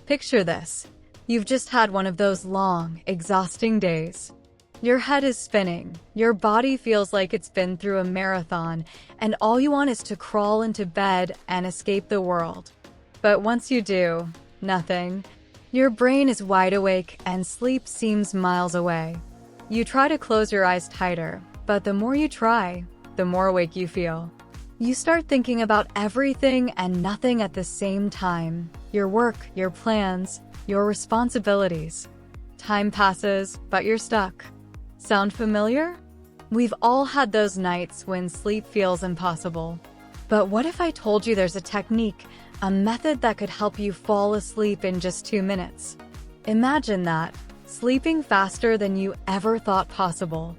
Picture this. You've just had one of those long, exhausting days. Your head is spinning, your body feels like it's been through a marathon, and all you want is to crawl into bed and escape the world. But once you do, nothing. Your brain is wide awake and sleep seems miles away. You try to close your eyes tighter, but the more you try, the more awake you feel. You start thinking about everything and nothing at the same time. Your work, your plans, your responsibilities. Time passes, but you're stuck. Sound familiar? We've all had those nights when sleep feels impossible. But what if I told you there's a technique, a method that could help you fall asleep in just 2 minutes? Imagine that, sleeping faster than you ever thought possible.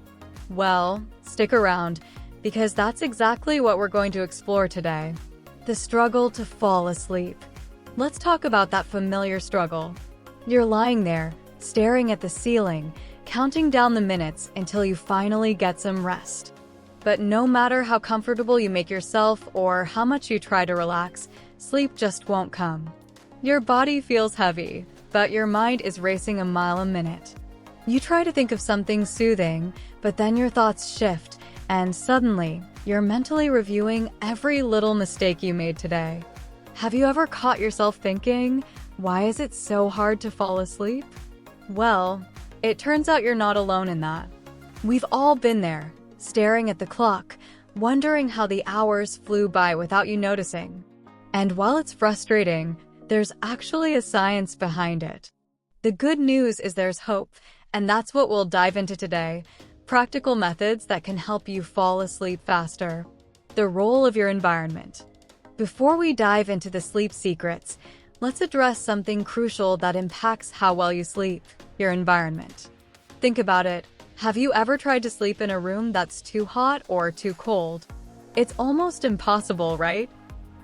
Well, stick around, because that's exactly what we're going to explore today. The struggle to fall asleep. Let's talk about that familiar struggle. You're lying there, staring at the ceiling, counting down the minutes until you finally get some rest. But no matter how comfortable you make yourself or how much you try to relax, sleep just won't come. Your body feels heavy, but your mind is racing a mile a minute. You try to think of something soothing, but then your thoughts shift, and suddenly, you're mentally reviewing every little mistake you made today. Have you ever caught yourself thinking, why is it so hard to fall asleep? Well, it turns out you're not alone in that. We've all been there, staring at the clock, wondering how the hours flew by without you noticing. And while it's frustrating, there's actually a science behind it. The good news is there's hope, and that's what we'll dive into today. Practical methods that can help you fall asleep faster. The role of your environment. Before we dive into the sleep secrets, let's address something crucial that impacts how well you sleep: your environment. Think about it. Have you ever tried to sleep in a room that's too hot or too cold? It's almost impossible, right?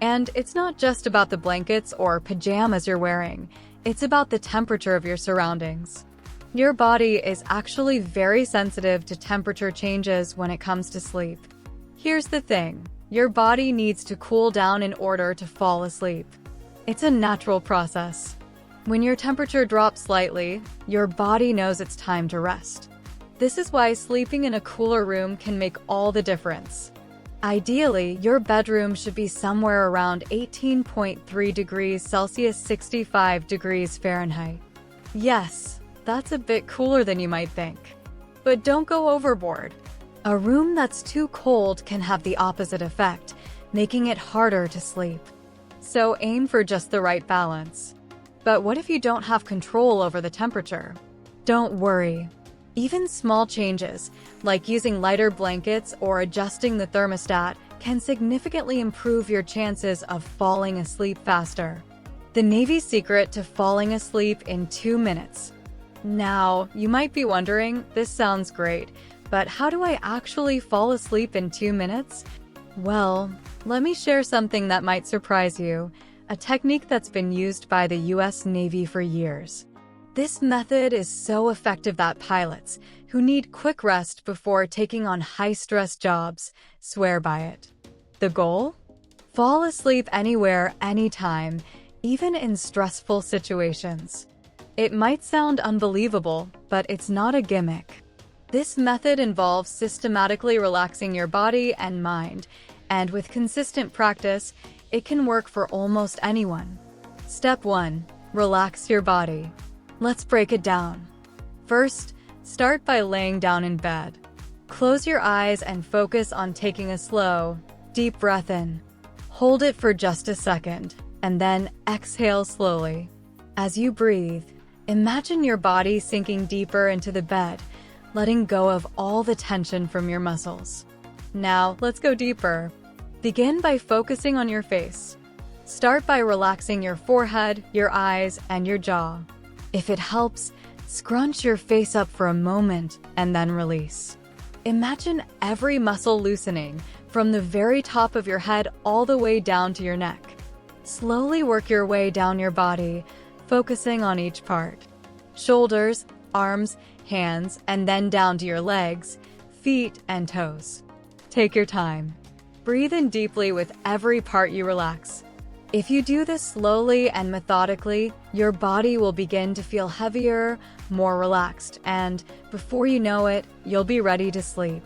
And it's not just about the blankets or pajamas you're wearing. It's about the temperature of your surroundings. Your body is actually very sensitive to temperature changes when it comes to sleep. Here's the thing. Your body needs to cool down in order to fall asleep. It's a natural process. When your temperature drops slightly, your body knows it's time to rest. This is why sleeping in a cooler room can make all the difference. Ideally, your bedroom should be somewhere around 18.3 degrees Celsius, 65 degrees Fahrenheit. Yes, that's a bit cooler than you might think. But don't go overboard. A room that's too cold can have the opposite effect, making it harder to sleep. So aim for just the right balance. But what if you don't have control over the temperature? Don't worry. Even small changes, like using lighter blankets or adjusting the thermostat, can significantly improve your chances of falling asleep faster. The Navy secret to falling asleep in 2 minutes. Now, you might be wondering, this sounds great, but how do I actually fall asleep in 2 minutes? Well, let me share something that might surprise you, a technique that's been used by the US Navy for years. This method is so effective that pilots, who need quick rest before taking on high-stress jobs, swear by it. The goal? Fall asleep anywhere, anytime, even in stressful situations. It might sound unbelievable, but it's not a gimmick. This method involves systematically relaxing your body and mind, and with consistent practice, it can work for almost anyone. Step 1. Relax your body. Let's break it down. First, start by laying down in bed. Close your eyes and focus on taking a slow, deep breath in. Hold it for just a second, and then exhale slowly. As you breathe, imagine your body sinking deeper into the bed, letting go of all the tension from your muscles. Now, let's go deeper. Begin by focusing on your face. Start by relaxing your forehead, your eyes, and your jaw. If it helps, scrunch your face up for a moment and then release. Imagine every muscle loosening from the very top of your head all the way down to your neck. Slowly work your way down your body, focusing on each part. Shoulders, arms, hands, and then down to your legs, feet, and toes. Take your time. Breathe in deeply with every part you relax. If you do this slowly and methodically, your body will begin to feel heavier, more relaxed, and before you know it, you'll be ready to sleep.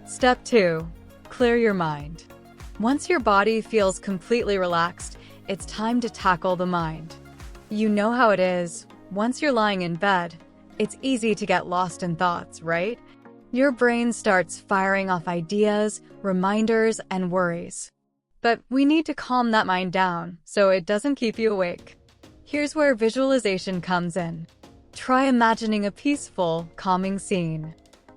Step 2. Clear your mind. Once your body feels completely relaxed, it's time to tackle the mind. You know how it is. Once you're lying in bed, it's easy to get lost in thoughts, right? Your brain starts firing off ideas, reminders, and worries. But we need to calm that mind down so it doesn't keep you awake. Here's where visualization comes in. Try imagining a peaceful, calming scene.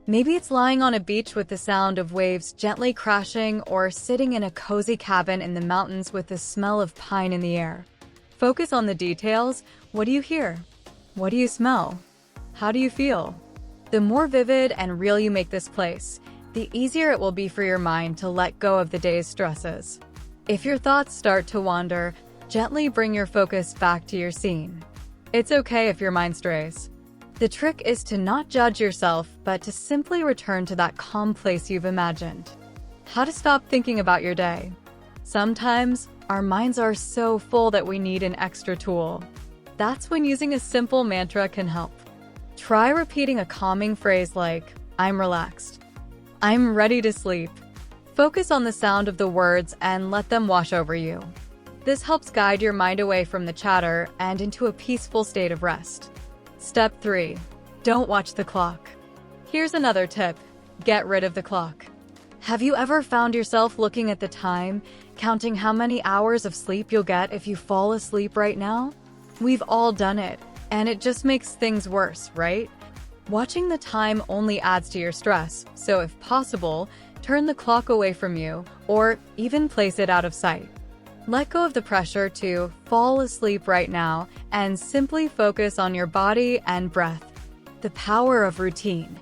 Maybe it's lying on a beach with the sound of waves gently crashing, or sitting in a cozy cabin in the mountains with the smell of pine in the air. Focus on the details. What do you hear? What do you smell? How do you feel? The more vivid and real you make this place, the easier it will be for your mind to let go of the day's stresses. If your thoughts start to wander, gently bring your focus back to your scene. It's okay if your mind strays. The trick is to not judge yourself, but to simply return to that calm place you've imagined. How to stop thinking about your day. Sometimes, our minds are so full that we need an extra tool. That's when using a simple mantra can help. Try repeating a calming phrase like, "I'm relaxed. I'm ready to sleep." Focus on the sound of the words and let them wash over you. This helps guide your mind away from the chatter and into a peaceful state of rest. Step 3. Don't watch the clock. Here's another tip. Get rid of the clock. Have you ever found yourself looking at the time, counting how many hours of sleep you'll get if you fall asleep right now? We've all done it, and it just makes things worse, right? Watching the time only adds to your stress, so if possible, turn the clock away from you, or even place it out of sight. Let go of the pressure to fall asleep right now and simply focus on your body and breath. The power of routine.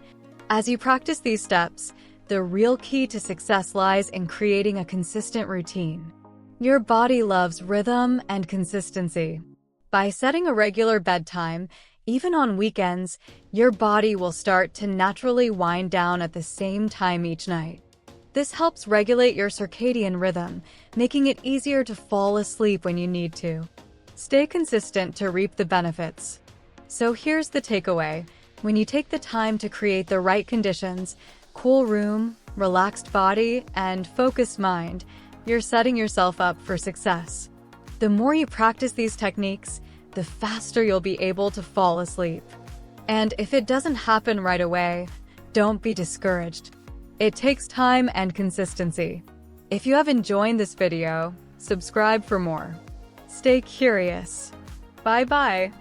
As you practice these steps, the real key to success lies in creating a consistent routine. Your body loves rhythm and consistency. By setting a regular bedtime, even on weekends, your body will start to naturally wind down at the same time each night. This helps regulate your circadian rhythm, making it easier to fall asleep when you need to. Stay consistent to reap the benefits. So here's the takeaway. When you take the time to create the right conditions, cool room, relaxed body, and focused mind, you're setting yourself up for success. The more you practice these techniques, the faster you'll be able to fall asleep. And if it doesn't happen right away, don't be discouraged. It takes time and consistency. If you have enjoyed this video, subscribe for more. Stay curious. Bye-bye.